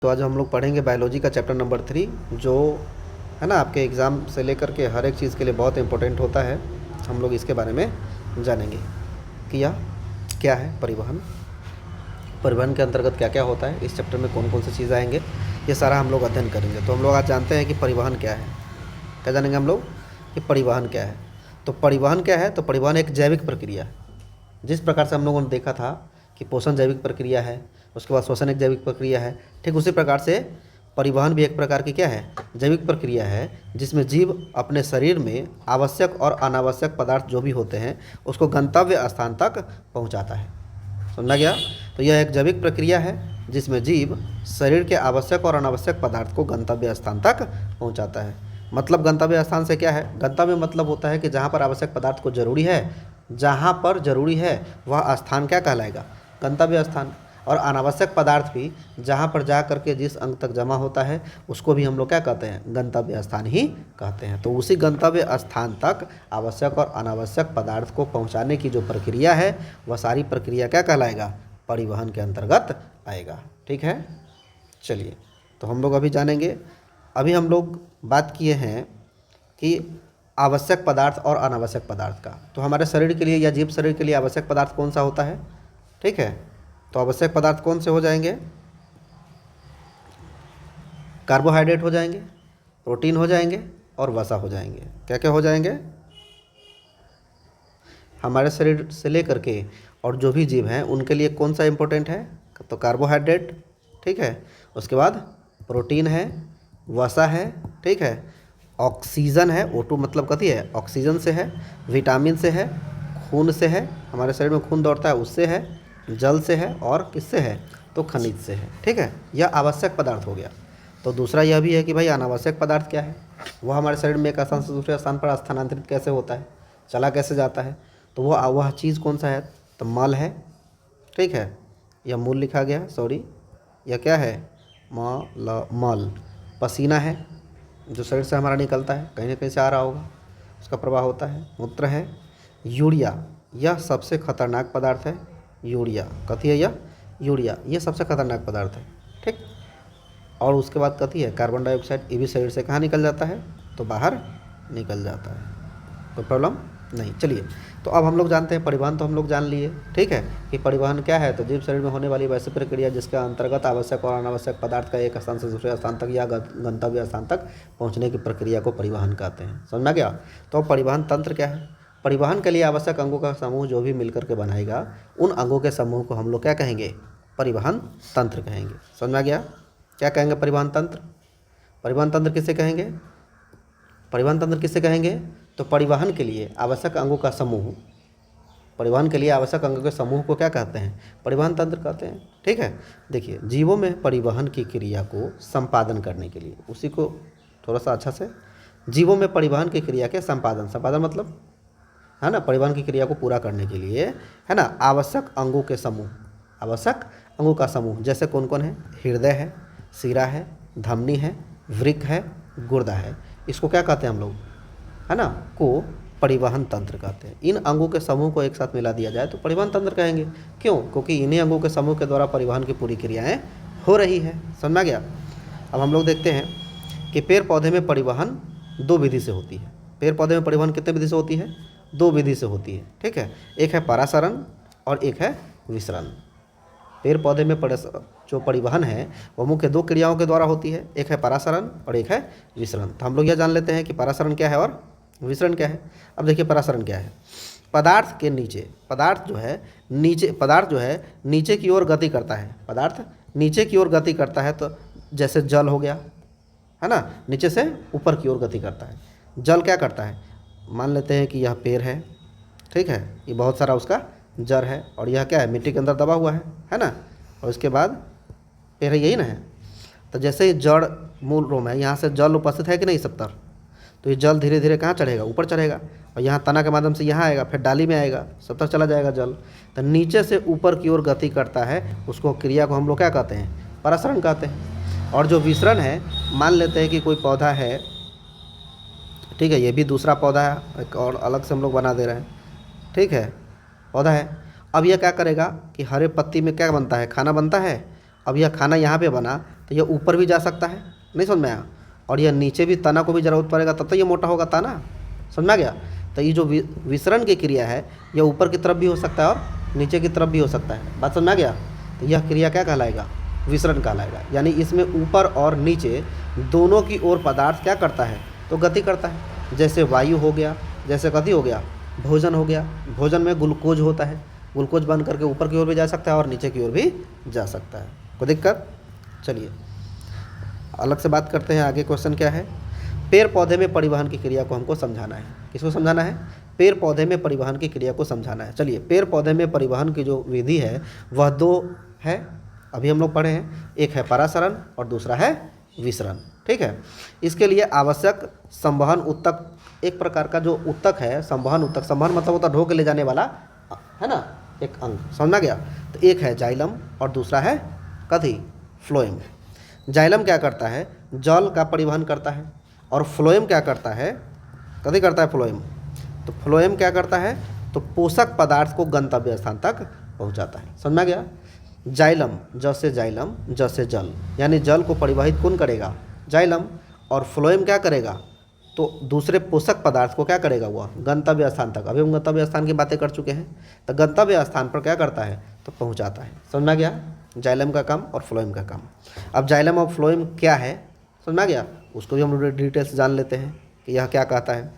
तो आज हम लोग पढ़ेंगे बायोलॉजी का चैप्टर नंबर 3, जो है ना आपके एग्ज़ाम से लेकर के हर एक चीज़ के लिए बहुत इंपॉर्टेंट होता है। हम लोग इसके बारे में जानेंगे कि यह क्या है परिवहन, परिवहन के अंतर्गत क्या क्या होता है, इस चैप्टर में कौन कौन सी चीज़ आएंगे, ये सारा हम लोग अध्ययन करेंगे। तो हम लोग आज जानते हैं कि परिवहन क्या है। क्या जानेंगे हम लोग कि परिवहन क्या है। तो परिवहन क्या है, तो परिवहन एक जैविक प्रक्रिया है। जिस प्रकार से हम लोगों ने देखा था कि पोषण जैविक प्रक्रिया है, उसके बाद श्वसन एक जैविक प्रक्रिया है, ठीक उसी प्रकार से परिवहन भी एक प्रकार की क्या है, जैविक प्रक्रिया है, जिसमें जीव अपने शरीर में आवश्यक और अनावश्यक पदार्थ जो भी होते हैं उसको गंतव्य स्थान तक पहुंचाता है। समझा गया। तो यह एक जैविक प्रक्रिया है जिसमें जीव शरीर के आवश्यक और अनावश्यक पदार्थ को गंतव्य स्थान तक पहुंचाता है। मतलब गंतव्य स्थान से क्या है, गंतव्य मतलब होता है कि जहाँ पर आवश्यक पदार्थ को जरूरी है, जहाँ पर जरूरी है वह स्थान क्या कहलाएगा, गंतव्य स्थान। और अनावश्यक पदार्थ भी जहाँ पर जा करके जिस अंक तक जमा होता है उसको भी हम लोग क्या कहते हैं, गंतव्य स्थान ही कहते हैं। तो उसी गंतव्य स्थान तक आवश्यक और अनावश्यक पदार्थ को पहुँचाने की जो प्रक्रिया है वह सारी प्रक्रिया क्या कहलाएगा, परिवहन के अंतर्गत आएगा। ठीक है, चलिए तो हम लोग अभी जानेंगे। अभी हम लोग बात किए हैं कि आवश्यक पदार्थ और अनावश्यक पदार्थ का। तो हमारे शरीर के लिए या जीव शरीर के लिए आवश्यक पदार्थ कौन सा होता है, ठीक है। तो आवश्यक पदार्थ कौन से हो जाएंगे, कार्बोहाइड्रेट हो जाएंगे, प्रोटीन हो जाएंगे और वसा हो जाएंगे। क्या क्या हो जाएंगे, हमारे शरीर से लेकर के और जो भी जीव हैं उनके लिए कौन सा इंपॉर्टेंट है, तो कार्बोहाइड्रेट, ठीक है। उसके बाद प्रोटीन है, वसा है, ठीक है। ऑक्सीजन है, O2 मतलब कथी है, ऑक्सीजन से है। विटामिन से है, खून से है, हमारे शरीर में खून दौड़ता है उससे है, जल से है और किससे है, तो खनिज से है। ठीक है, यह आवश्यक पदार्थ हो गया। तो दूसरा यह भी है कि भाई अनावश्यक पदार्थ क्या है, वह हमारे शरीर में एक स्थान से दूसरे स्थान पर स्थानांतरित कैसे होता है, चला कैसे जाता है। तो वह चीज़ कौन सा है, तो मल है, ठीक है। यह मूल लिखा गया, सॉरी, यह क्या है, मल। पसीना है जो शरीर से हमारा निकलता है, कहीं ना कहीं से आ रहा होगा, उसका प्रवाह होता है। मूत्र है। यूरिया, यह सबसे खतरनाक पदार्थ है। यूरिया कथी है, यह यूरिया, यह सबसे खतरनाक पदार्थ है, ठीक। और उसके बाद कथी है, कार्बन डाइऑक्साइड। ये भी शरीर से कहाँ निकल जाता है, तो बाहर निकल जाता है, कोई प्रॉब्लम नहीं। चलिए, तो अब हम लोग जानते हैं परिवहन, तो हम लोग जान लिए, ठीक है, कि परिवहन क्या है। तो जीव शरीर में होने वाली वैसी प्रक्रिया जिसके अंतर्गत आवश्यक और अनावश्यक पदार्थ का एक स्थान से दूसरे स्थान तक या गंतव्य स्थान तक पहुंचने की प्रक्रिया को परिवहन कहते हैं। समझ में गया। तो परिवहन तंत्र क्या है, परिवहन के लिए आवश्यक अंगों का समूह जो भी मिलकर के बनाएगा, उन अंगों के समूह को हम लोग क्या कहेंगे, परिवहन तंत्र कहेंगे। समझ में आ गया, क्या कहेंगे, परिवहन तंत्र। परिवहन तंत्र किसे कहेंगे, परिवहन तंत्र किसे कहेंगे, तो परिवहन के लिए आवश्यक अंगों का समूह, परिवहन के लिए आवश्यक अंगों के समूह को क्या कहते हैं, परिवहन तंत्र कहते हैं। ठीक है, देखिए जीवों में परिवहन की क्रिया को संपादन करने के लिए, उसी को थोड़ा सा अच्छा से, जीवों में परिवहन की क्रिया के संपादन, संपादन मतलब है ना, परिवहन की क्रिया को पूरा करने के लिए, है ना, आवश्यक अंगों के समूह, आवश्यक अंगों का समूह जैसे कौन कौन है, हृदय है, सिरा है, धमनी है, वृक्क है, गुर्दा है, इसको क्या कहते हैं हम लोग, है ना, को परिवहन तंत्र कहते हैं। इन अंगों के समूह को एक साथ मिला दिया जाए तो परिवहन तंत्र कहेंगे। क्यों, क्योंकि इन्हीं अंगों के समूह के द्वारा परिवहन की पूरी क्रियाएं हो रही है। समझ में गया। अब हम लोग देखते हैं कि पेड़ पौधे में परिवहन दो विधि से होती है। पेड़ पौधे में परिवहन कितने विधि से होती है, दो विधि से होती है, ठीक है। एक है परासरण और एक है विसरण। पेड़ पौधे में जो परिवहन है वह मुख्य दो क्रियाओं के द्वारा होती है, एक है परासरण और एक है विसरण। तो हम लोग यह जान लेते हैं कि परासरण क्या है और विसरण क्या है। अब देखिए परासरण क्या है, पदार्थ के नीचे, पदार्थ जो है नीचे की ओर गति करता है, पदार्थ नीचे की ओर गति करता है। तो जैसे जल हो गया, है ना, नीचे से ऊपर की ओर गति करता है। जल क्या करता है, मान लेते हैं कि यह पेड़ है, ठीक है, ये बहुत सारा उसका जड़ है और यह क्या है, मिट्टी के अंदर दबा हुआ है ना, और उसके बाद पेड़ है, यही ना है। तो जैसे ही जड़ मूल रोम है, यहाँ से जल उपस्थित है कि नहीं सब तरफ, तो ये जल धीरे धीरे कहाँ चढ़ेगा, ऊपर चढ़ेगा, और यहाँ तना के माध्यम से यहाँ आएगा, फिर डाली में आएगा, सब तरफ चला जाएगा जल। तो नीचे से ऊपर की ओर गति करता है, उसको क्रिया को हम लोग क्या कहते हैं, परासरण कहते हैं। और जो विसरण है, मान लेते हैं कि कोई पौधा है, ठीक है, ये भी दूसरा पौधा है, एक और अलग से हम लोग बना दे रहे हैं, ठीक है, पौधा है। अब यह क्या करेगा कि हरे पत्ती में क्या बनता है, खाना बनता है। अब यह खाना यहाँ पे बना तो ये ऊपर भी जा सकता है, नहीं समझ में आया, और यह नीचे भी तना को भी जरूरत पड़ेगा तब तो ये मोटा होगा तना, समझ में आ गया। तो ये जो विसरण की क्रिया है यह ऊपर की तरफ भी हो सकता है और नीचे की तरफ भी हो सकता है, बात समझ में आ गया। तो यह क्रिया क्या कहलाएगा, विसरण कहलाएगा। यानी इसमें ऊपर और नीचे दोनों की ओर पदार्थ क्या करता है, तो गति करता है। जैसे वायु हो गया, जैसे गति हो गया, भोजन हो गया, भोजन में ग्लूकोज होता है, ग्लूकोज बन करके ऊपर की ओर भी जा सकता है और नीचे की ओर भी जा सकता है, कोई दिक्कत। चलिए अलग से बात करते हैं, आगे क्वेश्चन क्या है, पेड़ पौधे में परिवहन की क्रिया को हमको समझाना है। किसको समझाना है, पेड़ पौधे में परिवहन की क्रिया को समझाना है। चलिए पेड़ पौधे में परिवहन की जो विधि है वह दो है, अभी हम लोग पढ़े हैं, एक है परासरण और दूसरा है विसरण, ठीक है। इसके लिए आवश्यक संवहन उत्तक, एक प्रकार का जो उत्तक है, संवहन उत्तक, संवहन मतलब होता है ढो के ले जाने वाला, है ना, एक अंग, समझना गया। तो एक है जाइलम और दूसरा है कथी, फ्लोएम। जाइलम क्या करता है, जल का परिवहन करता है, और फ्लोएम क्या करता है, कथी करता है फ्लोएम, तो फ्लोएम क्या करता है, तो पोषक पदार्थ को गंतव्य स्थान तक पहुंचाता है, समझना गया। जाइलम जैसे जाइलम जैसे जल, यानी जल को परिवहित कौन करेगा, जाइलम, और फ्लोएम क्या करेगा, तो दूसरे पोषक पदार्थ को क्या करेगा, वह गंतव्य स्थान तक। अभी हम गंतव्य स्थान की बातें कर चुके हैं, तो गंतव्य स्थान पर क्या करता है, तो पहुंचाता है, समझना गया, जाइलम का काम और फ्लोएम का काम। अब जाइलम और फ्लोएम क्या है, समझना गया, उसको भी हम लोग डिटेल्स जान लेते हैं कि यह क्या कहता है।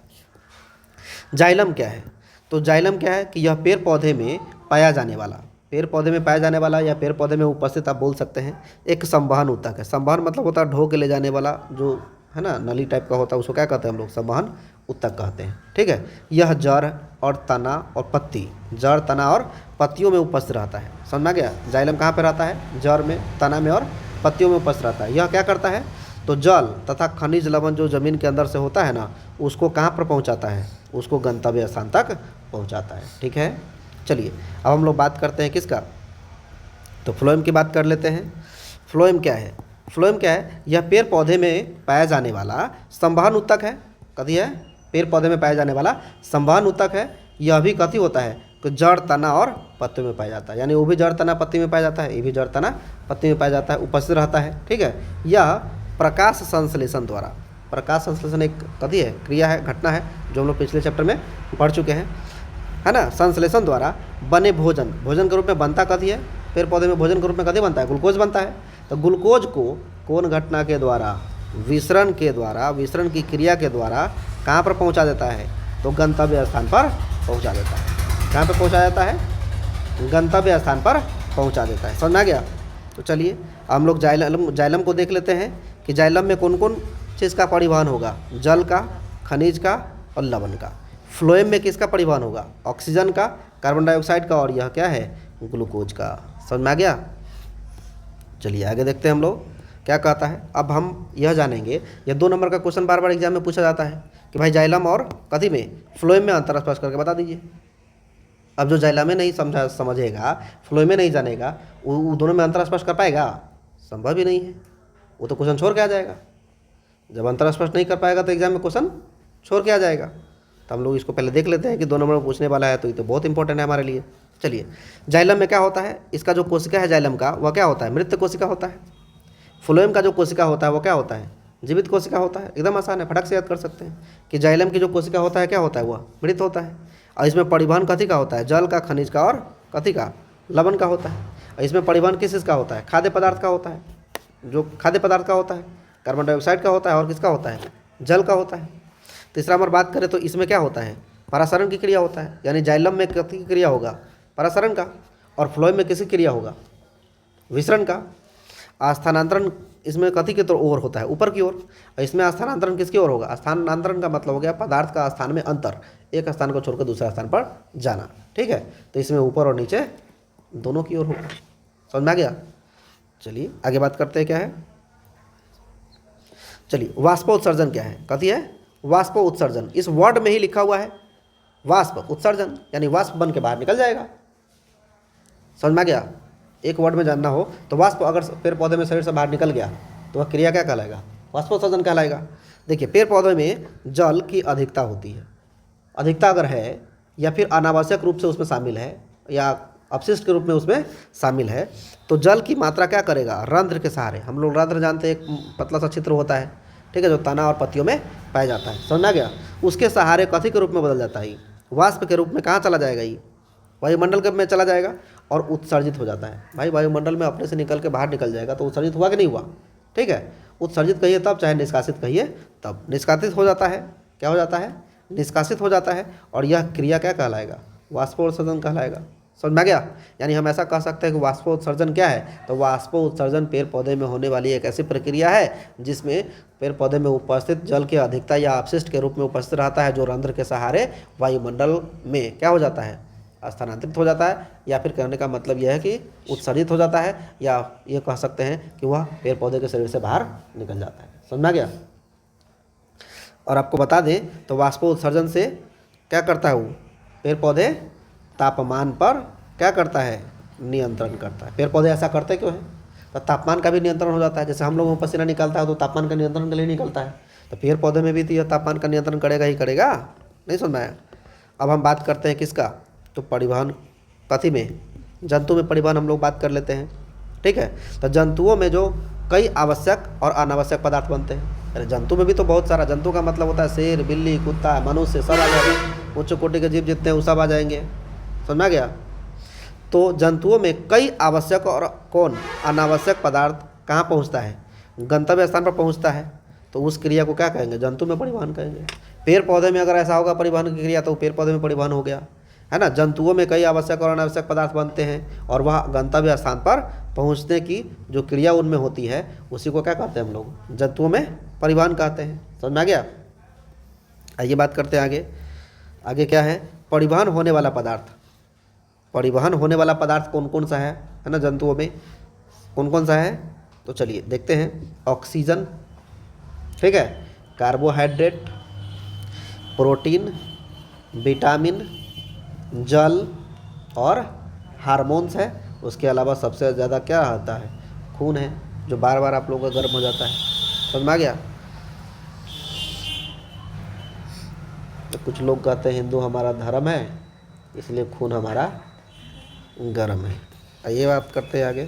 जाइलम क्या है, तो जाइलम क्या है कि यह पेड़ पौधे में पाया जाने वाला, पेड़ पौधे में पाया जाने वाला या पेड़ पौधे में उपस्थित आप बोल सकते हैं, एक संवहन उत्तक है। संवहन मतलब होता है ढो के ले जाने वाला, जो है ना नली टाइप का होता है, उसको क्या कहते हैं हम लोग, संवहन उत्तक कहते हैं, ठीक है। यह जड़ और तना और पत्ती, जड़ तना और पत्तियों में उपस्थित रहता है, समझना गया। जाइलम कहाँ पे रहता है, जड़ में, तना में और पत्तियों में उपस्थित रहता है। यह क्या करता है, तो जल तथा खनिज लवण जो ज़मीन के अंदर से होता है ना, उसको कहाँ पर पहुँचाता है, उसको गंतव्य स्थान तक पहुँचाता है, ठीक है। चलिए अब हम लोग बात करते हैं किसका, तो फ्लोएम की बात कर लेते हैं। फ्लोएम क्या है, फ्लोएम क्या है, यह पेड़ पौधे में पाया जाने वाला संवहन उत्तक है। कथी है, पेड़ पौधे में पाया जाने वाला संवहन उत्तक है। यह भी कथी होता है, तो जड़ तना और पत्ती में पाया जाता है, यानी वो भी जड़ तना पत्ती में पाया जाता है, ये भी जड़ तना पत्ती में पाया जाता है, उपस्थित रहता है, ठीक है। यह प्रकाश संश्लेषण द्वारा, प्रकाश संश्लेषण एक कथी है, क्रिया है, घटना है, जो हम लोग पिछले चैप्टर में पढ़ चुके हैं, है ना। संश्लेषण द्वारा बने भोजन, भोजन के रूप में बनता कथी है, पेड़ पौधे में भोजन के रूप में कथी बनता है, ग्लूकोज बनता है। तो ग्लूकोज को कौन घटना के द्वारा, विसरण के द्वारा, विसरण की क्रिया के द्वारा कहाँ पर पहुँचा देता है, तो गंतव्य स्थान पर पहुँचा देता है। कहाँ पर पहुँचा देता है, गंतव्य स्थान पर पहुँचा देता है, समझ आ गया। तो चलिए हम लोग जाइलम को देख लेते हैं कि जाइलम में कौन कौन चीज़ का परिवहन होगा, जल का, खनिज का और लवण का। फ्लोएम में किसका परिवहन होगा, ऑक्सीजन का, कार्बन डाइऑक्साइड का, और यह क्या है, ग्लूकोज का, समझ में आ गया। चलिए आगे देखते हैं हम लोग क्या कहता है। अब हम यह जानेंगे, यह 2 नंबर का क्वेश्चन बार बार एग्जाम में पूछा जाता है कि भाई जाइलम और कथी में, फ्लोएम में अंतर स्पष्ट करके बता दीजिए। अब जो जाइलम में नहीं समझेगा, फ्लोएम में नहीं जानेगा, वो दोनों में अंतर स्पष्ट कर पाएगा, संभव ही नहीं है, वो तो क्वेश्चन छोड़ के आ जाएगा। जब अंतर स्पष्ट नहीं कर पाएगा तो एग्जाम में क्वेश्चन छोड़ के आ जाएगा। तो हम लोग इसको पहले देख लेते हैं कि 2 नंबर में पूछने वाला है, तो ये तो बहुत इंपॉर्टेंट है हमारे लिए। चलिए जाइलम में क्या होता है, इसका जो कोशिका है जाइलम का, वह क्या होता है, मृत कोशिका होता है। फ्लोएम का जो कोशिका होता है वो क्या होता है, जीवित कोशिका होता है। एकदम आसान है, फटक से याद कर सकते हैं कि जाइलम की जो कोशिका होता है क्या होता है, वह मृत होता है। और इसमें परिवहन कथी का होता है, जल का, खनिज का और कथी का, लवण का होता है। और इसमें परिवहन किस चीज़ का होता है, खाद्य पदार्थ का होता है, जो खाद्य पदार्थ का होता है, कार्बन डाइऑक्साइड का होता है, और किसका होता है, जल का होता है। तीसरा नंबर बात करें तो इसमें क्या होता है, परासरण की क्रिया होता है, यानी जाइलम में कथी की क्रिया होगा, परासरण का, और फ्लोएम में किसकी क्रिया होगा, विसरण का। स्थानांतरण इसमें कथी की ओर होता है, ऊपर की ओर। और इसमें स्थानांतरण किसकी ओर होगा, स्थानांतरण का मतलब हो गया पदार्थ का स्थान में अंतर, एक स्थान को छोड़कर दूसरे स्थान पर जाना, ठीक है। तो इसमें ऊपर और नीचे दोनों की ओर होगा, समझ में आ गया। चलिए आगे बात करते हैं क्या है। चलिए वाष्पोत्सर्जन क्या है, कथी है, वाष्प उत्सर्जन। इस वर्ड में ही लिखा हुआ है वाष्प उत्सर्जन, यानी वाष्प बन के बाहर निकल जाएगा, समझ में आ गया। एक वर्ड में जानना हो तो वाष्प अगर पेड़ पौधे में शरीर से बाहर निकल गया तो वह क्रिया क्या कहलाएगा, वाष्पोत्सर्जन कहलाएगा। देखिए पेड़ पौधे में जल की अधिकता होती है, अधिकता अगर है या फिर अनावश्यक रूप से उसमें शामिल है या अपशिष्ट के रूप में उसमें शामिल है। तो जल की मात्रा क्या करेगा, रंध्र के सहारे, हम लोग रंध्र जानते हैं, एक पतला सा छिद्र होता है, ठीक है, जो तना और पत्तियों में पाया जाता है, समझ में आ गया। उसके सहारे कथी के रूप में बदल जाता है, ये वाष्प के रूप में कहाँ चला जाएगा, ये वायुमंडल के में चला जाएगा और उत्सर्जित हो जाता है। भाई वायुमंडल में अपने से निकल के बाहर निकल जाएगा तो उत्सर्जित हुआ कि नहीं हुआ, ठीक है। उत्सर्जित कहिए तब, चाहे निष्कासित कहिए तब। निष्कासित हो जाता है, क्या हो जाता है, निष्कासित हो जाता है, और यह क्रिया क्या कहलाएगा, वाष्पोत्सर्जन कहलाएगा। समझ में आ गया। यानी हम ऐसा कह सकते हैं कि वाष्पोत्सर्जन क्या है, तो वाष्पोत्सर्जन पेड़ पौधे में होने वाली एक ऐसी प्रक्रिया है जिसमें पेड़ पौधे में उपस्थित जल के अधिकता या अपशिष्ट के रूप में उपस्थित रहता है, जो रंध्र के सहारे वायुमंडल में क्या हो जाता है, स्थानांतरित हो जाता है, या फिर कहने का मतलब यह है कि उत्सर्जित हो जाता है, या ये कह सकते हैं कि वह पेड़ पौधे के शरीर से बाहर निकल जाता है। समझ में आ गया। और आपको बता दें तो वाष्पोत्सर्जन से क्या करता है, वो पेड़ पौधे तापमान पर क्या करता है, नियंत्रण करता है। पेड़ पौधे ऐसा करते क्यों है, तो तापमान का भी नियंत्रण हो जाता है। जैसे हम लोगों में पसीना निकलता है तो तापमान का नियंत्रण के लिए निकलता है, तो पेड़ पौधे में भी तो यह तापमान का नियंत्रण करेगा ही करेगा। नहीं समझ में आया। अब हम बात करते हैं किसका, तो परिवहन कथी में, जंतु में परिवहन हम लोग बात कर लेते हैं, ठीक है। तो जंतुओं में जो कई आवश्यक और अनावश्यक पदार्थ बनते हैं। अरे जंतु में भी तो बहुत सारा, जंतु का मतलब होता है शेर, बिल्ली, कुत्ता, मनुष्य, सब आ जाएंगे, उच्च कोटि के जीव जितने हैं वो सब आ जाएंगे। समझा गया। तो जंतुओं में कई आवश्यक और अनावश्यक पदार्थ कहाँ पहुँचता है, गंतव्य स्थान पर पहुँचता है, तो उस क्रिया को क्या कहेंगे, जंतु में परिवहन कहेंगे। पेड़ पौधे में अगर ऐसा होगा परिवहन की क्रिया तो पेड़ पौधे में परिवहन हो गया, है ना। जंतुओं में कई आवश्यक और अनावश्यक पदार्थ बनते हैं और वह गंतव्य स्थान पर पहुंचने की जो क्रिया उनमें होती है उसी को क्या कहते हैं हम लोग, जंतुओं में परिवहन कहते हैं। समझ में आ गया। आइए बात करते हैं आगे। आगे क्या है, परिवहन होने वाला पदार्थ। परिवहन होने वाला पदार्थ कौन कौन सा है ना, जंतुओं में कौन कौन सा है, तो चलिए देखते हैं। ऑक्सीजन, ठीक है, कार्बोहाइड्रेट, प्रोटीन, विटामिन, जल और हार्मोन्स है। उसके अलावा सबसे ज़्यादा क्या रहता है, खून है, जो बार बार आप लोगों का गर्म हो जाता है। समझ में आ गया। तो कुछ लोग कहते हैं हिंदू हमारा धर्म है इसलिए खून हमारा गर्म है। आइए बात करते हैं आगे।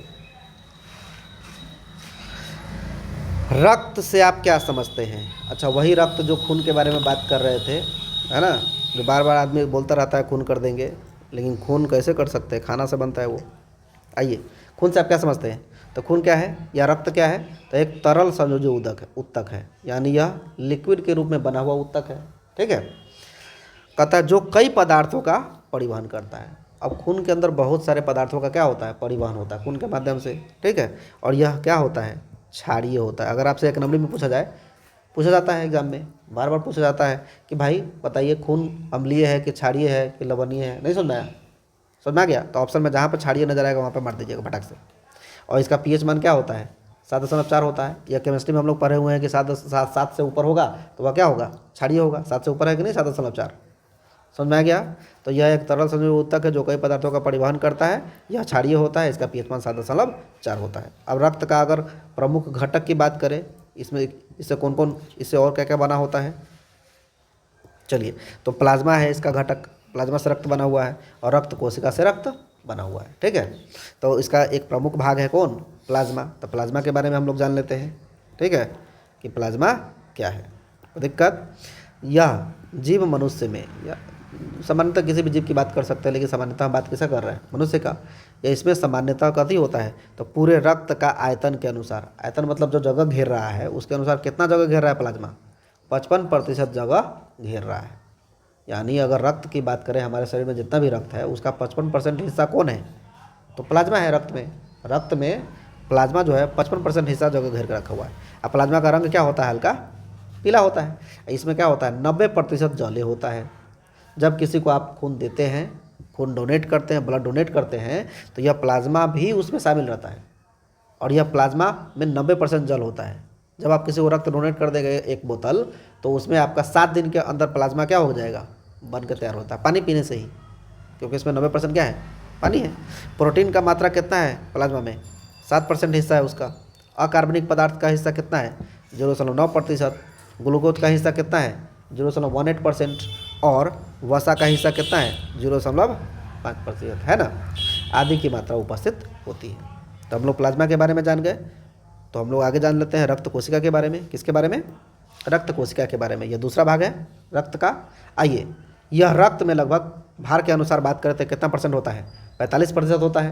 रक्त से आप क्या समझते हैं। अच्छा, वही रक्त जो खून के बारे में बात कर रहे थे, है ना, जो बार बार आदमी बोलता रहता है खून कर देंगे, लेकिन खून कैसे कर सकते हैं, खाना से बनता है वो। आइए, खून से आप क्या समझते हैं, तो खून क्या है या रक्त क्या है, तो एक तरल संयोजी उत्तक है, यानी यह लिक्विड के रूप में बना हुआ उत्तक है, ठीक है। कहता है जो कई पदार्थों का परिवहन करता है। अब खून के अंदर बहुत सारे पदार्थों का क्या होता है, परिवहन होता है खून के माध्यम से, ठीक है। और यह क्या होता है, क्षारीय होता है। अगर आपसे एक नंबरी में पूछा जाता है एग्जाम में, बार बार पूछा जाता है कि भाई बताइए खून अम्लीय है कि क्षारीय है कि लवणीय है, नहीं समझ में आया, समझ में आ गया। तो ऑप्शन में जहाँ पर क्षारीय नजर आएगा वहाँ पर मार दीजिएगा फटाक से। और इसका पीएच मान क्या होता है, 7.4 होता है। या केमिस्ट्री में हम लोग पढ़े हुए हैं कि 7 से ऊपर होगा तो वह क्या होगा, क्षारीय होगा। 7 से ऊपर है कि नहीं, 7.4, समझ में आ गया। तो यह एक तरल संयोजी उत्तक है जो कई पदार्थों का परिवहन करता है। यह क्षारीय होता है, इसका पीएच मान 7.4 होता है। अब रक्त का अगर प्रमुख घटक की बात करें, इसमें इससे कौन कौन, इससे और क्या क्या बना होता है, चलिए। तो प्लाज्मा है इसका घटक, प्लाज्मा से रक्त बना हुआ है, और रक्त कोशिका से रक्त बना हुआ है, ठीक है। तो इसका एक प्रमुख भाग है कौन, प्लाज्मा। तो प्लाज्मा के बारे में हम लोग जान लेते हैं, ठीक है, कि प्लाज्मा क्या है। तो दिक्कत, यह जीव मनुष्य में, या सामान्यतः किसी भी जीव की बात कर सकते हैं, लेकिन सामान्यतः हम बात किसका कर रहे हैं, मनुष्य का। या इसमें सामान्यतः कथी होता है, तो पूरे रक्त का आयतन के अनुसार, आयतन मतलब जो जगह घेर रहा है उसके अनुसार कितना जगह घेर रहा है प्लाज्मा, 55% जगह घेर रहा है। यानी अगर रक्त की बात करें, हमारे शरीर में जितना भी रक्त है उसका 55% हिस्सा कौन है, तो प्लाज्मा है। रक्त में प्लाज्मा जो है 55% हिस्सा जगह घेर कर रखा हुआ है। अब प्लाज्मा का रंग क्या होता है, हल्का पीला होता है। इसमें क्या होता है, 90% जले होता है। जब किसी को आप खून देते हैं, खून डोनेट करते हैं, ब्लड डोनेट करते हैं, तो यह प्लाज्मा भी उसमें शामिल रहता है, और यह प्लाज्मा में 90% जल होता है। जब आप किसी को रक्त डोनेट कर देंगे एक बोतल, तो उसमें आपका 7 दिन के अंदर प्लाज्मा क्या हो जाएगा, बन के तैयार होता है, पानी पीने से ही, क्योंकि इसमें 90% क्या है, पानी है। प्रोटीन का मात्रा कितना है प्लाज्मा में, 7% हिस्सा है उसका। अकार्बनिक पदार्थ का हिस्सा कितना है, 0.9%। ग्लूकोज का हिस्सा कितना है, 0.18%। और वसा का हिस्सा कितना है, 0.5%, है ना। आदि की मात्रा उपस्थित होती है। तो हम लोग प्लाज्मा के बारे में जान गए। तो हम लोग आगे जान लेते हैं रक्त कोशिका के बारे में। किसके बारे में? रक्त कोशिका के बारे में। यह दूसरा भाग है रक्त का। आइए, यह रक्त में लगभग भार के अनुसार बात करते हैं कितना परसेंट होता है? 45% होता है।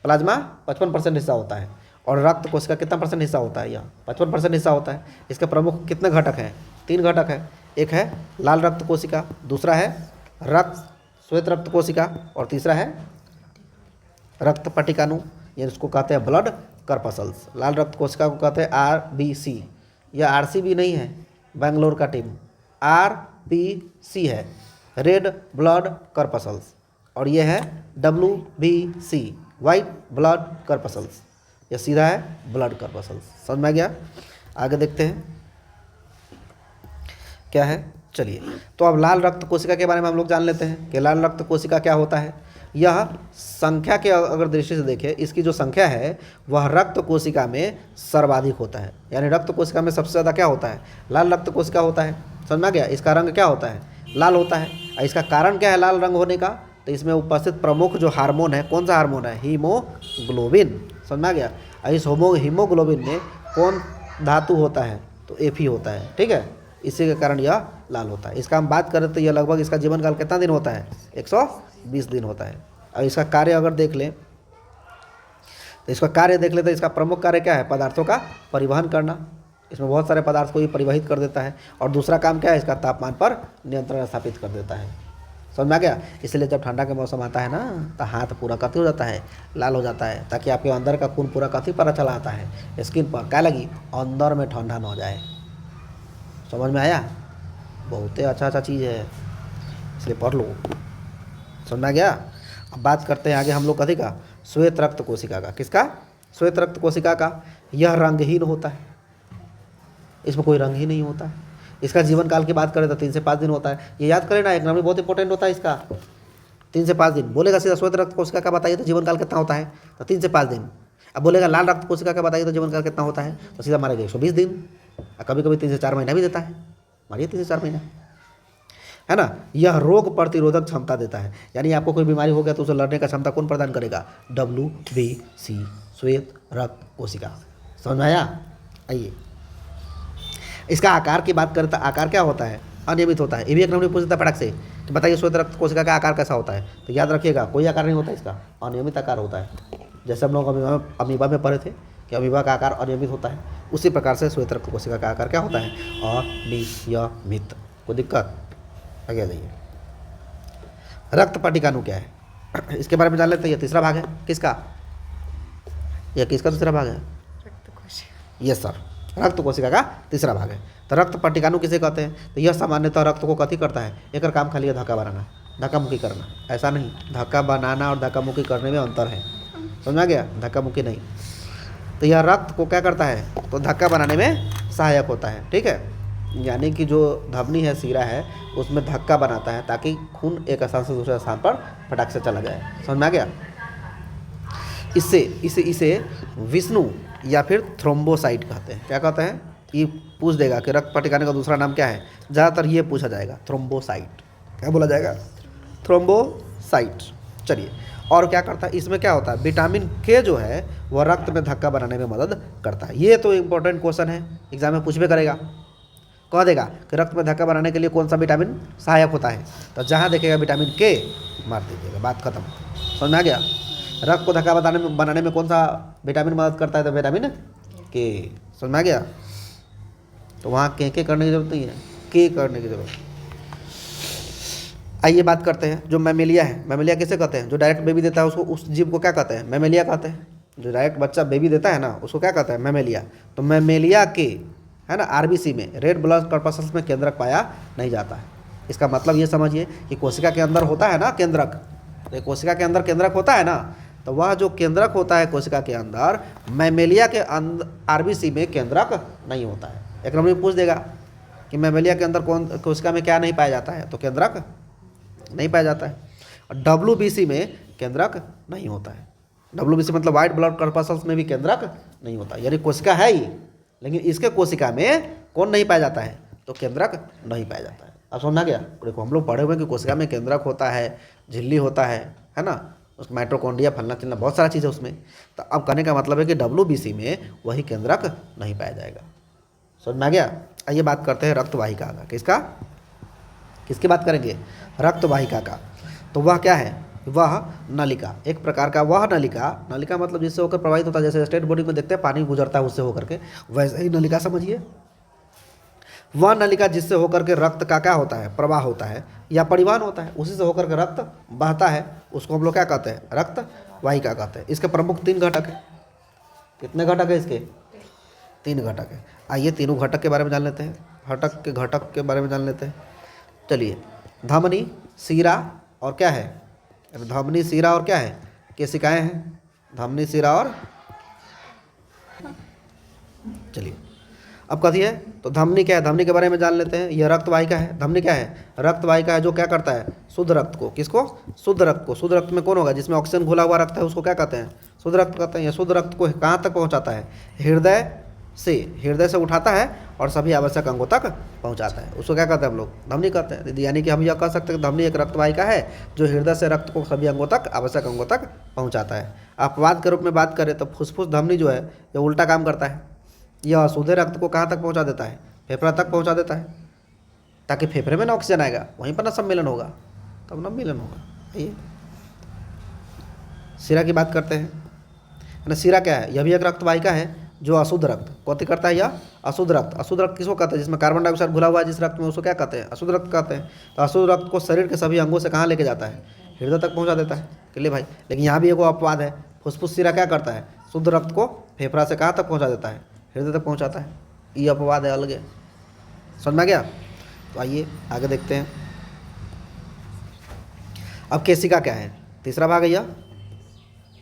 प्लाज्मा 55% हिस्सा होता है और रक्त कोशिका कितना परसेंट हिस्सा होता है? यह 55% हिस्सा होता है। इसके प्रमुख कितने घटक हैं? 3 घटक हैं। एक है लाल रक्त कोशिका, दूसरा है रक्त श्वेत रक्त कोशिका और तीसरा है रक्त पटिकाणु, ये इसको कहते हैं ब्लड कर्पसल्स। लाल रक्त कोशिका को कहते हैं RBC। यह RCB नहीं है, बेंगलोर का टीम, RBC है, रेड ब्लड कर्पसल्स। और ये है WBC, वाइट ब्लड कर्पसल्स। यह सीधा है ब्लड कर्पसल्स। समझ में आ गया? आगे देखते हैं क्या है। चलिए, तो अब लाल रक्त कोशिका के बारे में हम लोग जान लेते हैं कि लाल रक्त कोशिका क्या होता है। यह संख्या के अगर दृष्टि से देखें, इसकी जो संख्या है वह रक्त कोशिका में सर्वाधिक होता है। यानी रक्त कोशिका में सबसे ज़्यादा क्या होता है? लाल रक्त कोशिका होता है। समझ में आ गया? इसका रंग क्या होता है? लाल होता है। और इसका कारण क्या है लाल रंग होने का? तो इसमें उपस्थित प्रमुख जो हार्मोन है, कौन सा हार्मोन है? हीमोग्लोबिन। समझ में आ गया? और इस हीमोग्लोबिन में कौन धातु होता है? तो Fe होता है। ठीक है, इसी के कारण यह लाल होता है। इसका हम बात करें तो यह लगभग इसका जीवन काल कितना दिन होता है? 120 दिन होता है। और इसका कार्य अगर देख लें तो इसका प्रमुख कार्य क्या है? पदार्थों का परिवहन करना। इसमें बहुत सारे पदार्थ को ही परिवहित कर देता है। और दूसरा काम क्या है? इसका तापमान पर नियंत्रण स्थापित कर देता है। समझ में आ गया? इसलिए जब ठंडा का मौसम आता है ना, तो हाथ पूरा कथी हो जाता है? लाल हो जाता है, ताकि आपके अंदर का खून पूरा कथी पर चला आता है? स्किन पर। क्या लगी? अंदर में ठंडा न हो जाए। समझ में आया? बहुत ही अच्छा चीज़ है, इसलिए पढ़ लो। समझ में आ गया? अब बात करते हैं आगे हम लोग कथी का? श्वेत रक्त कोशिका का। किसका? श्वेत रक्त कोशिका का। यह रंगहीन होता है, इसमें कोई रंग ही नहीं होता है। इसका जीवन काल की बात करें तो 3 से 5 दिन होता है। ये याद करें ना, एक नंबर बहुत इंपॉर्टेंट होता है इसका। 3 से 5 दिन बोलेगा सीधा श्वेत रक्त कोशिका का बताइए तो जीवन काल कितना होता है? तो 3 से 5 दिन। अब बोलेगा लाल रक्त कोशिका का बताइए तो जीवन काल कितना होता है? तो सीधा मारेगा 120 दिन। कभी कभी 3 से 4 महीना भी देता है। मानिए 3 से 4 महीना, है ना। यह रोग प्रतिरोधक क्षमता देता है। यानी आपको कोई बीमारी हो गया तो उसे लड़ने का क्षमता कौन प्रदान करेगा? WBC, श्वेत रक्त कोशिका। समझ में आया? आइए, इसका आकार की बात करें तो आकार क्या होता है? अनियमित होता है। ये भी एक नंबर पूछ देता है फटक से कि बताइए श्वेत रक्त कोशिका का आकार कैसा होता है? तो याद रखिएगा, कोई आकार नहीं होता इसका, अनियमित आकार होता है। जैसे हम लोग अमीबा में पढ़े थे कि अमीबा का आकार अनियमित होता है, उसी प्रकार से श्वेत रक्त कोशिका का आकार क्या होता है? अनियमित। कोई दिक्कत? आगे जाइए। रक्त पटिकाणु क्या है? इसके बारे में जान लेते हैं। यह तीसरा भाग है। किसका? यह किसका तीसरा भाग है? रक्त कोशिका। यस सर, रक्त कोशिका का तीसरा भाग है। तो रक्त पटिकाणु किसे कहते हैं? तो यह सामान्यतः रक्त को कथी करता है? एक काम खाली है धक्का बनाना, धक्का मुक्की करना। ऐसा नहीं, धक्का बनाना और धक्का मुक्की करने में अंतर है। समझ में आ गया? धक्का मुक्की नहीं। तो यह रक्त को क्या करता है? तो धक्का बनाने में सहायक होता है। ठीक है, यानी कि जो धमनी है, सीरा है, उसमें धक्का बनाता है ताकि खून एक स्थान से दूसरे स्थान पर फटाक से चला जाए। समझ में आ गया? इसे विष्णु या फिर थ्रोम्बोसाइट कहते हैं। क्या कहते हैं? ये पूछ देगा कि रक्त पटिकाणु का दूसरा नाम क्या है। ज़्यादातर ये पूछा जाएगा, थ्रोम्बोसाइट। क्या बोला जाएगा? थ्रोम्बोसाइट। चलिए, और क्या करता है? इसमें क्या होता है? विटामिन के जो है वह रक्त में धक्का बनाने में मदद करता है। ये तो इम्पोर्टेंट क्वेश्चन है, एग्जाम में पूछ भी करेगा। कह देगा कि रक्त में धक्का बनाने के लिए कौन सा विटामिन सहायक होता है? तो जहाँ देखेगा विटामिन के, मार दीजिएगा, बात खत्म। समझ में आ गया? रक्त को धक्का बनाने में कौन सा विटामिन मदद करता है? तो विटामिन के। समझ में आ गया? तो वहाँ के करने की जरूरत नहीं है, के करने की जरूरत। आइए बात करते हैं जो मैमेलिया है। मैमेलिया किसे कहते हैं? जो डायरेक्ट बेबी देता है उसको, उस जीव को क्या कहते हैं? मैमेलिया कहते हैं। जो डायरेक्ट बच्चा बेबी देता है ना, उसको क्या कहते हैं? मैमेलिया। तो मैमेलिया के, है ना, RBC में, रेड ब्लड कॉर्पसल्स में केंद्रक पाया नहीं जाता है। इसका मतलब ये समझिए कि कोशिका के अंदर होता है ना केंद्रक, तो कोशिका के अंदर केंद्रक होता है ना, तो वह जो केंद्रक होता है कोशिका के अंदर, मैमेलिया के अंदर RBC में केंद्रक नहीं होता है। एक नंबर में पूछ देगा कि मैमेलिया के अंदर कौन कोशिका में क्या नहीं पाया जाता है? तो केंद्रक नहीं पाया जाता है। और WBC में केंद्रक नहीं होता है। WBC मतलब वाइट ब्लड कॉर्पसल्स में भी केंद्रक नहीं होता, यानी कोशिका है ही, लेकिन इसके कोशिका में कौन नहीं पाया जाता है? तो केंद्रक नहीं पाया जाता है। अब समझ आ गया? देखो, हम लोग पढ़े हुए हैं कि कोशिका में केंद्रक होता है, झिल्ली होता है ना, उसका माइटोकॉन्ड्रिया फलना चिलना बहुत सारा चीज़ है उसमें। तो अब कहने का मतलब है कि WBC में वही केंद्रक नहीं पाया जाएगा। समझ में आ गया। आइए बात करते हैं रक्तवाहिका का। किसका, किसकी बात करेंगे, रक्तवाहिका का। तो वह क्या है, वह नलिका, एक प्रकार का वह नलिका, नलिका मतलब जिससे होकर प्रवाहित होता है, जैसे स्टेट बॉडी में देखते हैं पानी गुजरता है उससे होकर के, वैसे ही नलिका समझिए। वह नलिका जिससे होकर के रक्त का क्या होता है, प्रवाह होता है या परिवहन होता है, उसी से होकर के रक्त बहता है, उसको हम लोग क्या कहते हैं, रक्त वाहिका कहते हैं। इसके प्रमुख 3 घटक है। कितने घटक है इसके, 3 घटक है। आइए तीनों घटक के बारे में जान लेते हैं, घटक के बारे में जान लेते हैं। चलिए, धमनी, शिरा और क्या है, धमनी, शिरा और क्या है, केशिकाएं हैं। धमनी, शिरा और, चलिए अब कथी है, तो धमनी क्या है, धमनी के बारे में जान लेते हैं। यह रक्तवाहिका है। धमनी क्या है, रक्तवाहिका है जो क्या करता है, शुद्ध रक्त को, किसको, शुद्ध रक्त को, शुद्ध रक्त में कौन होगा, जिसमें ऑक्सीजन घुला हुआ रक्त है उसको क्या कहते हैं, शुद्ध रक्त कहते हैं। यह शुद्ध रक्त को कहाँ तक पहुँचाता है, हृदय से उठाता है और सभी आवश्यक अंगों तक पहुँचाता है, उसको क्या कहते हैं हम लोग, धमनी कहते हैं। यानी कि हम यह कह सकते हैं कि धमनी एक रक्तवाहिका है जो हृदय से रक्त को सभी अंगों तक, आवश्यक अंगों तक पहुँचाता है। अपवाद के रूप में बात करें तो फुसफुस धमनी जो है ये उल्टा काम करता है। यह अशुद्ध रक्त को कहाँ तक पहुँचा देता है, फेफड़ा तक पहुँचा देता है, ताकि फेफड़े में ना ऑक्सीजन आएगा, वहीं पर ना सम्मिलन होगा, तब ना मिलन होगा। ये शिरा की बात करते हैं ना। शिरा क्या है, यह भी एक रक्तवाहिका है जो अशुद्ध रक्त कौती करता है, या अशुद्ध रक्त। अशुद्ध रक्त किसको कहते हैं, जिसमें कार्बन डाइऑक्साइड घुला हुआ है जिस रक्त में, उसको क्या कहते हैं, अशुद्ध रक्त कहते हैं। तो अशुद्ध रक्त को शरीर के सभी अंगों से कहाँ लेके जाता है, हृदय तक पहुँचा देता है। चलिए भाई, लेकिन यहाँ भी एक अपवाद है, फुसफुस शिरा क्या करता है, शुद्ध रक्त को फेफड़ा से कहाँ तक पहुँचा देता है, हृदय तक पहुँचाता है। ये अपवाद है, अलग है। समझ में आ गया। तो आइए आगे देखते हैं। अब केशिका क्या है, तीसरा भाग है यह,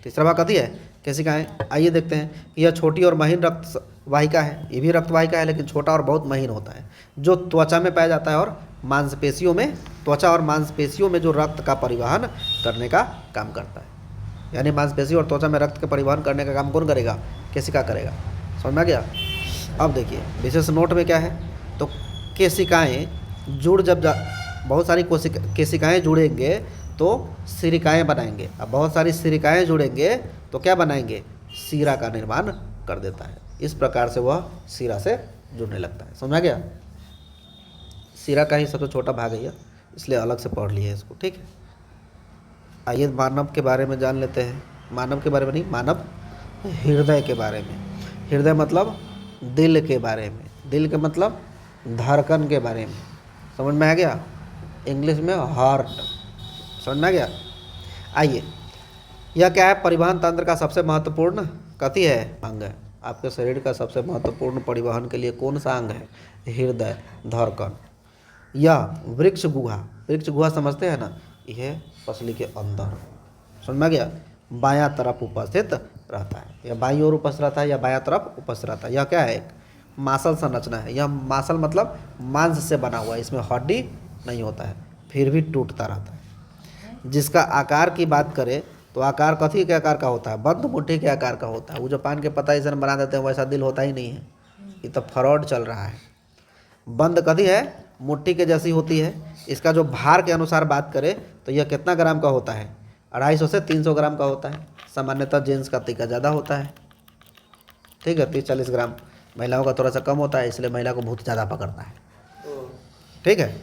तीसरा भाग कथी है, केशिकाएं। आइए देखते हैं कि यह छोटी और महीन रक्त वाहिका है। ये भी रक्तवाहिका है लेकिन छोटा और बहुत महीन होता है, जो त्वचा में पाया जाता है और मांसपेशियों में, त्वचा और मांसपेशियों में जो रक्त का परिवहन करने का काम करता है। यानी मांसपेशी और त्वचा में रक्त का परिवहन करने का काम कौन करेगा, केशिका करेगा। समझ में आ गया। अब देखिए विशेष नोट में क्या है, तो केशिकाएं जुड़ जब बहुत सारी केशिकाएं जुड़ेंगे तो सिरिकाएं बनाएंगे। अब बहुत सारी सिरिकाएं जुड़ेंगे तो क्या बनाएंगे, शिरा का निर्माण कर देता है। इस प्रकार से वह शिरा से जुड़ने लगता है। समझ आ गया। शिरा का ही सबसे छोटा भाग है यह, इसलिए अलग से पढ़ लिए इसको, ठीक है। आइए मानव के बारे में जान लेते हैं। मानव के बारे में नहीं, मानव हृदय के बारे में। हृदय मतलब दिल के बारे में, दिल के मतलब धड़कन के बारे में। समझ में आ गया, इंग्लिश में हार्ट। समझ में आ गया। आइए, यह क्या है, परिवहन तंत्र का सबसे महत्वपूर्ण कथी है, अंग है। आपके शरीर का सबसे महत्वपूर्ण परिवहन के लिए कौन सा अंग है, हृदय, धड़कन। यह वृक्ष गुहा समझते हैं ना, यह पसली के अंदर, समझ में आ गया, बायां तरफ उपस्थित रहता है, या बाईं ओर उपस्थित रहता है या बायां तरफ उपस्थित रहता है। यह क्या है, एक मांसल संरचना है। यह मांसल मतलब मांस से बना हुआ है, इसमें हड्डी नहीं होता है, फिर भी टूटता रहता है। जिसका आकार की बात करें तो आकार कथी के आकार का होता है, बंद मुट्ठी के आकार का होता है। वो जो पान के पत्ता ऐसा बना देते हैं वैसा दिल होता ही नहीं है, ये तो फ्रॉड चल रहा है। बंद कथी है, मुट्ठी के जैसी होती है। इसका जो भार के अनुसार बात करें तो यह कितना ग्राम का होता है, 250 से 300 ग्राम का होता है। सामान्यतः जेंट्स का टीका ज़्यादा होता है, ठीक है, 30-40 ग्राम। महिलाओं का थोड़ा सा कम होता है, इसलिए महिला को बहुत ज़्यादा पकड़ता है, ठीक है।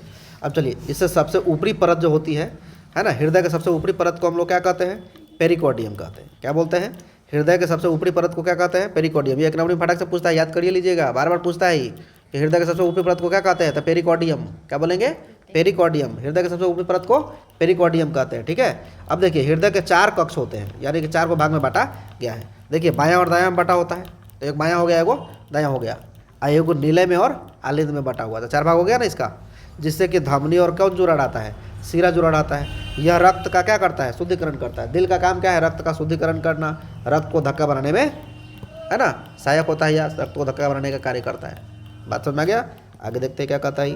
अब चलिए, इससे सबसे ऊपरी परत जो होती है ना, हृदय के सबसे ऊपरी परत को हम लोग क्या कहते हैं, पेरिकॉर्डियम कहते हैं। क्या बोलते हैं, हृदय के सबसे ऊपरी परत को क्या कहते हैं, पेरिकॉर्डियम। ये एक नंबर फटाक से पूछता है, याद करिए लीजिएगा, बार बार पूछता है कि हृदय के सबसे ऊपरी परत को क्या कहते हैं, तो पेरिकॉर्डियम। क्या बोलेंगे, पेरिकॉर्डियम। हृदय के सबसे ऊपरी परत को पेरिकॉर्डियम कहते हैं, ठीक है। अब देखिए, हृदय के 4 कक्ष होते हैं, यानी कि 4 को भाग में बांटा गया है। देखिए, बायां और दायां में बटा होता है, तो एक बायां हो गया, एगो दायां हो गया, एगो नीले में और आलिंद में बटा हुआ था। 4 भाग हो गया ना इसका, जिससे कि धमनी और कौन जुड़ा रहता है, शिरा जुड़ा रहता है। यह रक्त का क्या करता है, शुद्धिकरण करता है। दिल का काम क्या है, रक्त का शुद्धिकरण करना, रक्त को धक्का बनाने में, है ना, सहायक होता है, या रक्त को धक्का बनाने का कार्य करता है। बात समझ में आ गया। आगे देखते हैं क्या कहता है,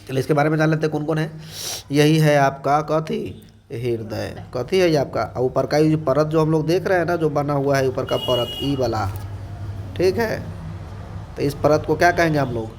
चलिए इसके बारे में जान लेते हैं कौन कौन है। यही है आपका कथी, हृदय। कथी है ये आपका, और ऊपर का ये परत जो हम लोग देख रहे हैं ना, जो बना हुआ है ऊपर का परत, ई वाला, ठीक है। तो इस परत को क्या कहेंगे हम लोग,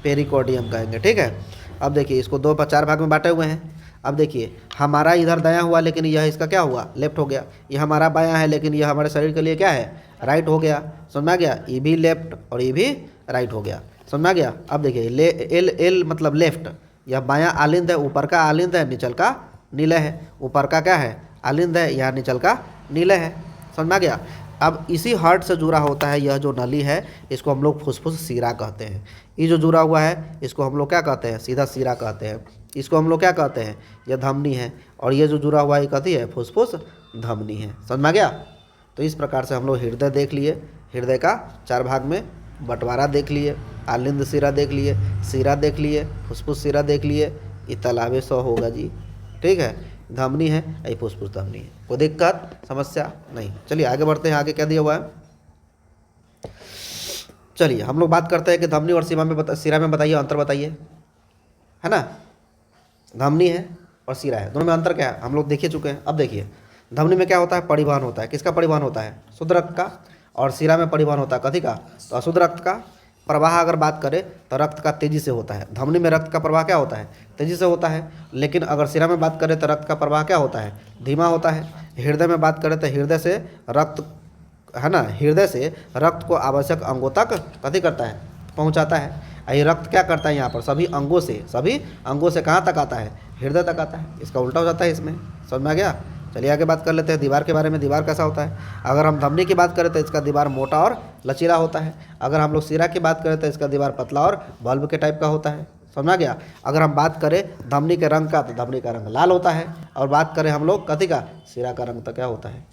पेरिकॉर्डियम कहेंगे, ठीक है। अब देखिए, इसको 4 भाग में बांटे हुए हैं। अब देखिए हमारा इधर दायां हुआ लेकिन यह इसका क्या हुआ, लेफ्ट हो गया। ये हमारा बायां है लेकिन यह हमारे शरीर के लिए क्या है, राइट हो गया। समझ में आ गया, ये भी लेफ्ट और ये भी राइट हो गया। समझ में आ गया। अब देखिए एल एल मतलब लेफ्ट, यह बायां आलिंद है, ऊपर का आलिंद है, निचल का नीले है। ऊपर का क्या है, आलिंद है, यहाँ निचल का नीले है। समझ में आ गया। अब इसी हार्ट से जुड़ा होता है यह जो नली है, इसको हम लोग फुसफुस सीरा कहते हैं। ये जो जुड़ा हुआ है इसको हम लोग क्या कहते हैं, सीधा सीरा कहते हैं। इसको हम लोग क्या कहते हैं, यह धमनी है। और ये जो जुड़ा हुआ है कहती है फुसफुस धमनी है। समझ में आ गया। तो इस प्रकार से हम लोग हृदय देख लिए, हृदय का 4 भाग में बंटवारा देख लिए, आलिंद सीरा देख लिए, सीरा देख लिए, फुसफुस सीरा देख लिए। ये तालाबे 100 होगा जी, ठीक है। धमनी है, ये फुसफुस धमनी है। कोई दिक्कत समस्या नहीं। चलिए आगे बढ़ते हैं। आगे क्या दिया हुआ है, चलिए हम लोग बात करते हैं कि धमनी और सीरा में बताइए अंतर बताइए, है ना। धमनी है और सीरा है, दोनों में अंतर क्या है हम लोग देख चुके हैं। अब देखिए धमनी में क्या होता है, परिवहन होता है। किसका परिवहन होता है, शुद्ध रक्त का। और सीरा में परिवहन होता है कथी का, तो अशुद्ध रक्त का। प्रवाह अगर बात करें तो रक्त का तेजी से होता है। धमनी में रक्त का प्रवाह क्या होता है, तेजी से होता है। लेकिन अगर सीरा में बात करें तो रक्त का प्रवाह क्या होता है, धीमा होता है। हृदय में बात करें तो हृदय से रक्त, है ना, हृदय से रक्त को आवश्यक अंगों तक कथी करता है, पहुंचाता है। ये रक्त क्या करता है यहाँ पर, सभी अंगों से कहाँ तक आता है, हृदय तक आता है। इसका उल्टा हो जाता है इसमें। समझ में आ गया। चलिए आगे बात कर लेते हैं दीवार के बारे में। दीवार कैसा होता है, अगर हम धमनी की बात करें तो इसका दीवार मोटा और लचीला होता है। अगर हम लोग सीरा की बात करें तो इसका दीवार पतला और बल्ब के टाइप का होता है। समझ में आ गया। अगर हम बात करें धमनी के रंग का तो धमनी का रंग लाल होता है। और बात करें हम लोग कथी का, सीरा का रंग तो क्या होता है,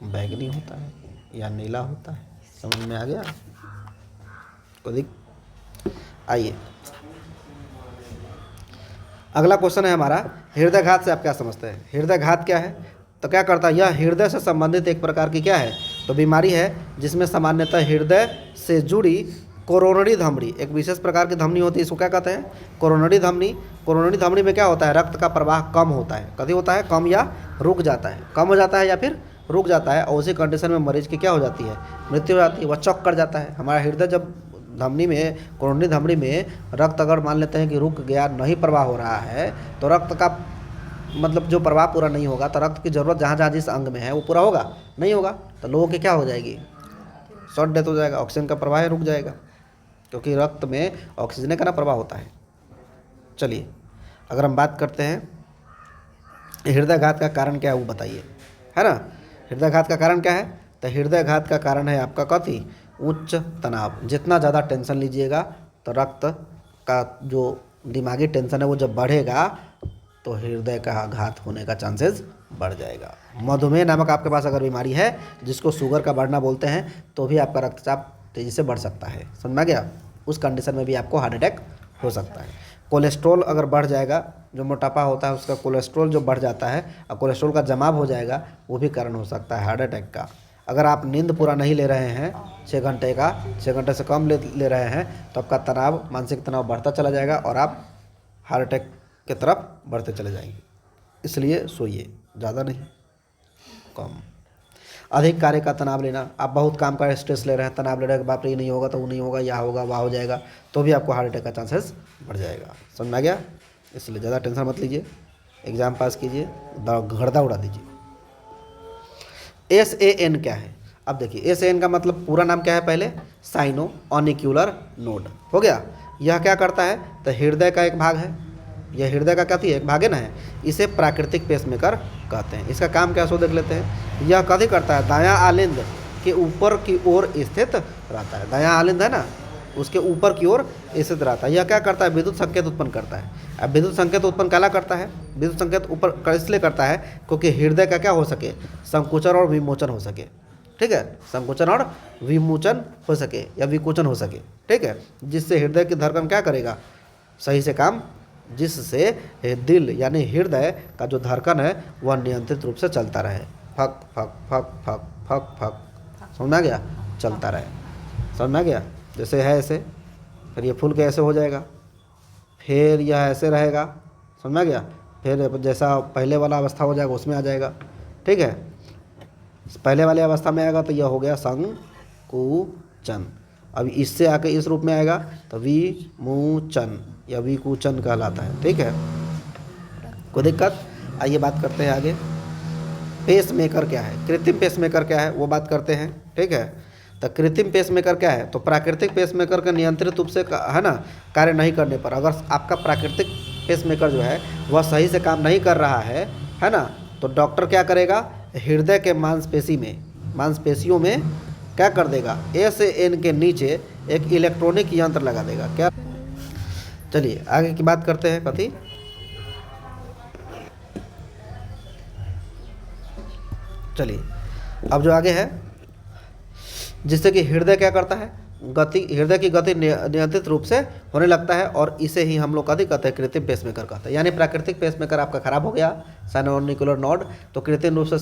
बैंगनी होता है या नीला होता है। समझ में आ गया। कोई आइए अगला क्वेश्चन है हमारा, हृदयघात से आप क्या समझते हैं। हृदयघात क्या है, तो क्या करता है, यह हृदय से संबंधित एक प्रकार की क्या है, तो बीमारी है जिसमें सामान्यतः हृदय से जुड़ी कोरोनरी धमनी, एक विशेष प्रकार की धमनी होती है, इसको क्या कहते हैं, कोरोनरी धमनी। कोरोनरी धमनी में क्या होता है, रक्त का प्रवाह कम होता है। कभी होता है कम या रुक जाता है, कम हो जाता है या फिर रुक जाता है। और उसी कंडीशन में मरीज की क्या हो जाती है, मृत्यु हो जाती है, वह चौक कर जाता है। हमारा हृदय जब धमनी में, कोरोनरी धमनी में रक्त अगर मान लेते हैं कि रुक गया, नहीं प्रवाह हो रहा है, तो रक्त का मतलब जो प्रवाह पूरा नहीं होगा, तो रक्त की ज़रूरत जहाँ जहाँ जिस अंग में है वो पूरा होगा, नहीं होगा, तो लोगों की क्या हो जाएगी, शॉर्ट डेथ हो जाएगा, ऑक्सीजन का प्रवाह रुक जाएगा, क्योंकि रक्त में ऑक्सीजन का ना प्रवाह होता है। चलिए अगर हम बात करते हैं हृदयघात का कारण क्या है वो बताइए, है ना। हृदयघात का कारण क्या है, तो हृदयघात का कारण है आपका कथी, उच्च तनाव। जितना ज़्यादा टेंशन लीजिएगा तो रक्त का जो दिमागी टेंशन है वो जब बढ़ेगा तो हृदय का घात होने का चांसेस बढ़ जाएगा। मधुमेह नामक आपके पास अगर बीमारी है जिसको शुगर का बढ़ना बोलते हैं, तो भी आपका रक्तचाप तेज़ी से बढ़ सकता है। समझ में गया। उस कंडीशन में भी आपको हार्ट अटैक हो सकता है। कोलेस्ट्रॉल अगर बढ़ जाएगा, जो मोटापा होता है उसका कोलेस्ट्रॉल जो बढ़ जाता है और कोलेस्ट्रॉल का जमाव हो जाएगा, वो भी कारण हो सकता है हार्ट अटैक का। अगर आप नींद पूरा नहीं ले रहे हैं 6 घंटे का, 6 घंटे से कम ले रहे हैं, तो आपका तनाव, मानसिक तनाव बढ़ता चला जाएगा और आप हार्ट अटैक की तरफ बढ़ते चले जाएंगे। इसलिए सोइए, ज़्यादा नहीं, कम। अधिक कार्य का तनाव लेना, आप बहुत काम का स्ट्रेस ले रहे हैं, तनाव ले रहे हैं, बाप रे ये नहीं होगा तो वो नहीं होगा, या होगा वह हो जाएगा, तो भी आपको हार्ट अटैक का चांसेस बढ़ जाएगा। समझ में आ गया। इसलिए ज़्यादा टेंशन मत लीजिए, एग्ज़ाम पास कीजिए, गर्दा उड़ा दीजिए। SAN क्या है, अब देखिए SAN का मतलब पूरा नाम क्या है, पहले साइनो ऑनिक्यूलर नोड हो गया। यह क्या करता है, तो हृदय का एक भाग है, यह हृदय का क्या थी, एक भाग है ना, इसे प्राकृतिक पेसमेकर कहते हैं। इसका काम क्या सो देख लेते हैं। यह कभी करता है, दायां आलिंद के ऊपर की ओर स्थित रहता है। दायां आलिंद है ना, उसके ऊपर की ओर स्थित रहता है। यह क्या करता है, विद्युत संकेत उत्पन्न करता है। अब विद्युत संकेत उत्पन्न काला करता है, विद्युत संकेत ऊपर इसलिए करता है क्योंकि हृदय का क्या हो सके, संकुचन और विमोचन हो सके। ठीक है, संकुचन और विमोचन हो सके या विकोचन हो सके। ठीक है, जिससे हृदय की धड़कन क्या करेगा, सही से काम, जिससे दिल यानी हृदय का जो धड़कन है वह नियंत्रित रूप से चलता रहे, fuck fuck fuck fuck fuck fuck, समझ में आ गया, चलता रहे। समझ में आ गया। जैसे है ऐसे, फिर ये फूल के ऐसे हो जाएगा, फिर यह ऐसे रहेगा, समझ में आ गया, फिर जैसा पहले वाला अवस्था हो जाएगा उसमें आ जाएगा। ठीक है, पहले वाले अवस्था में आएगा तो यह हो गया संकुचन। अब इससे आके इस रूप में आएगा तो विमोचन या विकुचन कहलाता है। ठीक है, कोई दिक्कत? आइए बात करते हैं आगे। पेस मेकर क्या है, कृत्रिम पेस मेकर क्या है वो बात करते हैं। ठीक है, तो कृत्रिम पेस मेकर क्या है? तो प्राकृतिक पेस मेकर का नियंत्रित रूप से है ना कार्य नहीं करने पर, अगर आपका प्राकृतिक पेस मेकर जो है वह सही से काम नहीं कर रहा है ना, तो डॉक्टर क्या करेगा? हृदय के मांसपेशियों में क्या कर देगा? ए से एन के नीचे एक इलेक्ट्रॉनिक यंत्र लगा देगा। क्या? चलिए आगे की बात करते हैं। कथी? चलिए अब जो आगे है, जिससे कि हृदय क्या करता है? हृदय की गति नियंत्रित रूप से होने लगता है, और इसे ही हम लोग कथी कहते हैं? कृत्रिम पेसमेकर कहते हैं। यानी प्राकृतिक पेसमेकर आपका खराब हो गया, साइनोनिकुलर नोड, तो कृत्रिम रूप से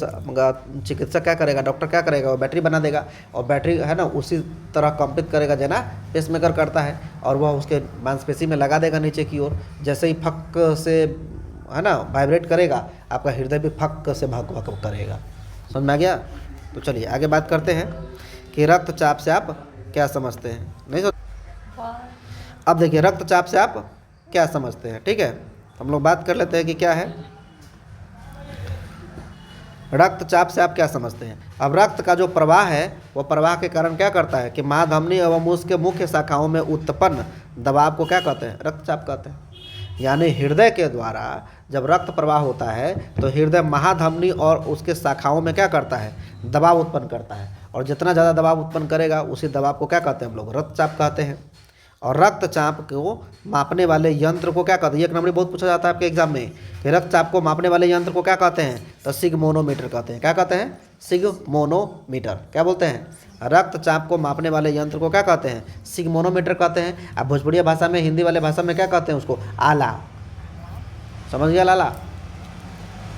चिकित्सक क्या करेगा? डॉक्टर क्या करेगा? वो बैटरी बना देगा, और बैटरी है ना उसी तरह कंपित करेगा जना पेसमेकर करता है, और वह उसके मांसपेशी में लगा देगा नीचे की ओर। जैसे ही फक से है ना वाइब्रेट करेगा, आपका हृदय भी फक से भक भक करेगा। समझ में आ गया? तो चलिए आगे बात करते हैं कि रक्तचाप से आप क्या समझते हैं। नहीं अब देखिए रक्तचाप से आप क्या समझते हैं। ठीक है, हम लोग बात कर लेते हैं कि क्या है रक्तचाप से आप क्या समझते हैं। अब रक्त का जो प्रवाह है वह प्रवाह के कारण क्या करता है कि महाधमनी एवं उसके मुख्य शाखाओं में उत्पन्न दबाव को क्या कहते हैं? रक्तचाप कहते हैं। यानी हृदय के द्वारा जब रक्त प्रवाह होता है तो हृदय महाधमनी और उसके शाखाओं में क्या करता है? दबाव उत्पन्न करता है, और जितना ज़्यादा दबाव उत्पन्न करेगा उसी दबाव को क्या कहते हैं हम लोग? रक्तचाप कहते हैं। और रक्तचाप को मापने वाले यंत्र को क्या कहते हैं? एक नंबर बहुत पूछा जाता है आपके एग्जाम में कि रक्तचाप को मापने वाले यंत्र को क्या कहते हैं? तो सिग्मोनोमीटर कहते हैं। क्या कहते हैं? सिग्मोनोमीटर। क्या बोलते हैं? रक्तचाप को मापने वाले यंत्र को क्या कहते हैं? सिग्मोनोमीटर कहते हैं। अब भोजपुरी भाषा में, हिंदी वाले भाषा में क्या कहते हैं उसको? आला। समझ गया लाला?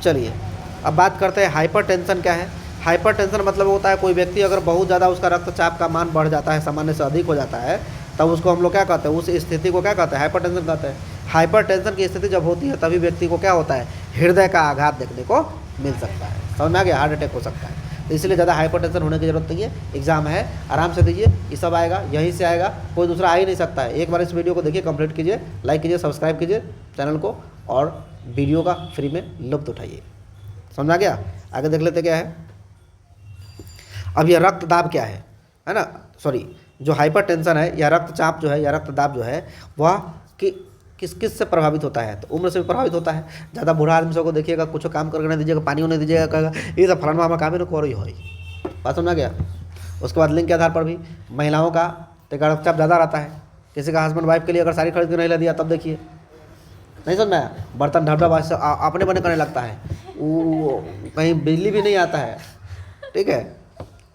चलिए अब बात करते हैं हाइपरटेंशन क्या है। हाइपरटेंशन मतलब होता है कोई व्यक्ति अगर बहुत ज़्यादा उसका रक्तचाप का मान बढ़ जाता है, सामान्य से अधिक हो जाता है, तब उसको हम लोग क्या कहते हैं? उस स्थिति को क्या कहते हैं? हाइपरटेंशन कहते हैं। हाइपरटेंशन की स्थिति जब होती है तभी व्यक्ति को क्या होता है? हृदय का आघात देखने को मिल सकता है। समझ में आ गया? हार्ट अटैक हो सकता है। तो इसलिए ज़्यादा हाइपरटेंशन होने की जरूरत नहीं है। एग्जाम है, आराम से दीजिए, ये सब आएगा, यहीं से आएगा, कोई दूसरा आ ही नहीं सकता है। एक बार इस वीडियो को देखिए, कंप्लीट कीजिए, लाइक कीजिए, सब्सक्राइब कीजिए चैनल को, और वीडियो का फ्री में लुत्फ उठाइए। समझ आ गया? आगे देख लेते क्या है। अब यह रक्तदाब क्या है ना, सॉरी, जो हाइपरटेंशन है या रक्तचाप जो है या रक्तदाब जो है वह किस से प्रभावित होता है? तो उम्र से भी प्रभावित होता है। ज़्यादा बूढ़ा आदमी सबको देखिएगा, कुछ काम करके नहीं दीजिएगा, पानी नहीं दीजिएगा, कहेगा ये सब फलाना मामा काम ही नहीं करो ही। बात समझ आ गया? उसके बाद लिंग के आधार पर भी महिलाओं का रक्तचाप ज़्यादा रहता है। किसी का हस्बैंड वाइफ के लिए अगर साड़ी खरीद के नहीं ला दिया तब देखिए, नहीं समझ में आया? बर्तन ढब से अपने बने करने लगता है, वो कहीं बिजली भी नहीं आता है। ठीक है,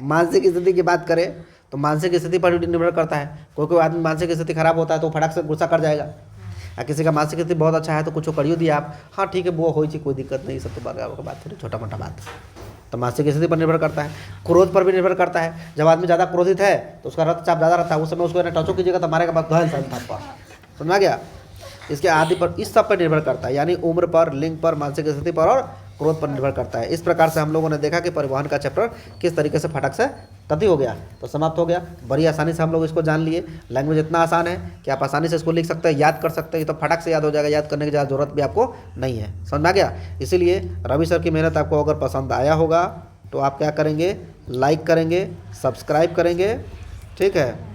मानसिक स्थिति की बात करें तो मानसिक स्थिति पर भी निर्भर करता है। कोई आदमी मानसिक स्थिति खराब होता है तो फटाक से गुस्सा कर जाएगा, और किसी का मानसिक स्थिति बहुत अच्छा है तो कुछ करियो दिया आप, हाँ ठीक है वो हो चीज कोई दिक्कत नहीं, सब तो बात थोड़ी छोटा मोटा बात। तो मानसिक स्थिति पर निर्भर करता है। क्रोध पर भी निर्भर करता है। जब आदमी ज़्यादा क्रोधित है तो उसका रक्तचाप ज़्यादा रहता है, उस समय उसको टचो कीजिएगा तो मारेगा बात घायल थप्पड़। समझ गया? इसके आदि पर, इस सब पर निर्भर करता है, यानी उम्र पर, लिंग पर, मानसिक स्थिति पर और क्रोध पर निर्भर करता है। इस प्रकार से हम लोगों ने देखा कि परिवहन का चैप्टर किस तरीके से फटक से कति हो गया, तो समाप्त हो गया। बड़ी आसानी से हम लोग इसको जान लिए। लैंग्वेज इतना आसान है कि आप आसानी से इसको लिख सकते हैं, याद कर सकते हैं, तो फटक से याद हो जाएगा, याद करने की ज़्यादा जरूरत भी आपको नहीं है। समझ में आ गया? इसीलिए रवि सर की मेहनत आपको अगर पसंद आया होगा तो आप क्या करेंगे? लाइक करेंगे, सब्सक्राइब करेंगे। ठीक है,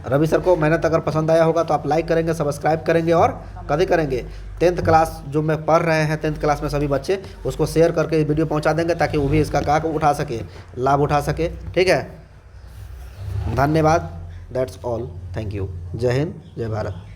रवि सर को मेहनत अगर पसंद आया होगा तो आप लाइक करेंगे, सब्सक्राइब करेंगे, और कभी करेंगे 10th क्लास जो मैं पढ़ रहे हैं 10th क्लास में सभी बच्चे, उसको शेयर करके वीडियो पहुंचा देंगे ताकि वो भी इसका काम उठा सके, लाभ उठा सके। ठीक है, धन्यवाद। That's all. Thank you. जय हिंद, जय भारत।